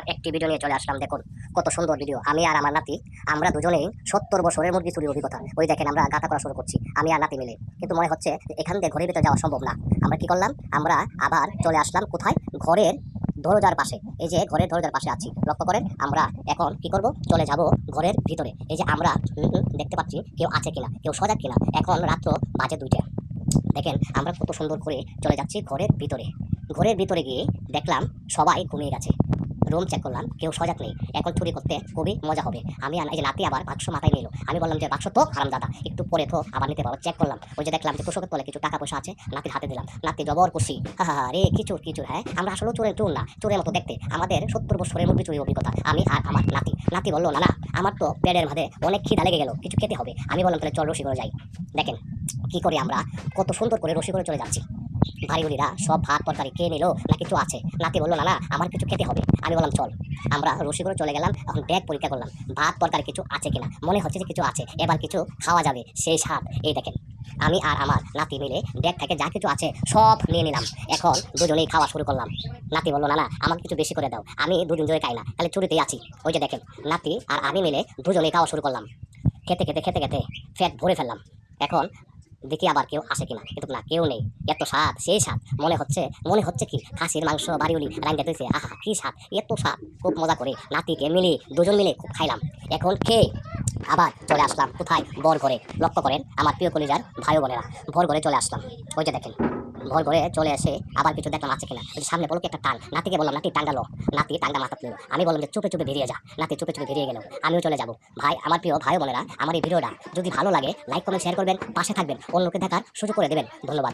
আর একটি ভিডিও নিয়ে চলে আসলাম। দেখুন কত সুন্দর ভিডিও। আমি আর আমার নাতি, আমরা দুজনেই 70 বছরের মুরগি চুরির অভিজ্ঞতা। ওই দেখেন আমরা গাঁথা করা শুরু করছি, আমি আর নাতি মিলে। কিন্তু মনে হচ্ছে এখান থেকে ঘরের ভিতরে যাওয়া সম্ভব না। আমরা কি করলাম, আমরা আবার চলে আসলাম কোথায়, ঘরের দরজার পাশে। এই যে ঘরের দরজার পাশে আছি, লক্ষ্য করেন। আমরা এখন কি করব, চলে যাব ঘরের ভিতরে। এই যে আমরা দেখতে পাচ্ছি কেউ আছে কিনা, কেউ সজাগ কিনা। এখন রাত্র বাজে 2টা। দেখেন আমরা কত সুন্দর করে চলে যাচ্ছি ঘরের ভিতরে। ঘরের ভিতরে গিয়ে দেখলাম সবাই ঘুমিয়ে গেছে। রুম চেক করলাম, কেউ সজাগ নেই। এখন চুরি করতে খুবই মজা হবে। আমি এই যে নাতি আবার বাক্স মাথায় নিল। আমি বললাম যে বাক্স তো হারামজাদা, একটু পরে তো আবার নিতে পারো। চেক করলাম, ওই যে দেখলাম যে তোষকের তলে কিছু টাকা পয়সা আছে, নাতির হাতে দিলাম। নাতি জবর খুশি, হা হা রে কিচুর কিচুর। হ্যাঁ আমরা আসলে চোরের চোর না, চোরের মতো দেখতে। আমাদের 70 বছরের মুরগি চুরির অভিজ্ঞতা, আমি আর আমার নাতি। নাতি বললো না না, আমার তো পেটের মাঝে অনেক খিদা লেগে গেল, কিছু খেতে হবে। আমি বললাম তাহলে চল রসিকরে যাই। দেখেন কি করে আমরা কত সুন্দর করে রসিকরে চলে যাচ্ছি। ভাইগুলিরা সব ভাত তরকারি খেয়ে নিল না কিছু আছে। নাতি বললো না না, আমার কিছু খেতে হবে। আমি বললাম চল। আমরা রসিকরে চলে গেলাম। এখন ব্যাগ পরীক্ষা করলাম, ভাত তরকারি কিছু আছে কিনা। মনে হচ্ছে যে কিছু আছে, এবার কিছু খাওয়া যাবে সেই স্বাদ। এই দেখেন আমি আর আমার নাতি মিলে ব্যাগ থেকে যা কিছু আছে সব নিয়ে নিলাম। এখন দুজনেই খাওয়া শুরু করলাম। নাতি বললো না না, আমাকে কিছু বেশি করে দাও, আমি দুদিন ধরে খাই না, তাহলে চুরিতেই আছি। ওই যে দেখেন নাতি আর আমি মিলে দুজনেই খাওয়া শুরু করলাম। খেতে খেতে খেতে খেতে পেট ভরে ফেললাম। এখন দেখি আবার কেউ আসে কিনা, কিন্তু না, কেউ নেই। এত স্বাদ, সেই স্বাদ। মনে হচ্ছে কি খাসির মাংস বাড়িউলি রান্না দিয়েছে। আহা কি স্বাদ, এত স্বাদ। খুব মজা করে নাতিকে মিলে দুজন মিলে খুব খাইলাম। এখন খেয়ে আবার চলে আসলাম কোথায়, বর ঘরে। লক্ষ্য করেন আমার প্রিয় কলিজার ভাই বোনেরা, ভর ঘরে চলে আসলাম। ওই যে দেখেন ভর ঘরে চলে এসে আবার কিছু দেখলাম আছে কিনা। ওই সামনে বলো কি একটা টান, নাতিকে বললাম নাতি টাঙ্গালো। নাতি টাঙ্গা মাথা তুললো। আমি বললাম যে চুপে চুপে বেরিয়ে যা। নাতি চুপে চুপে বেরিয়ে গেল। আমিও চলে যাবো। ভাই, আমার প্রিয় ভাই বোনেরা, আমার এই ভিডিওটা যদি ভালো লাগে লাইক কমেন্ট শেয়ার করবেন, পাশে থাকবেন, অন্যকে দেখার সুযোগ করে দেবেন। ধন্যবাদ।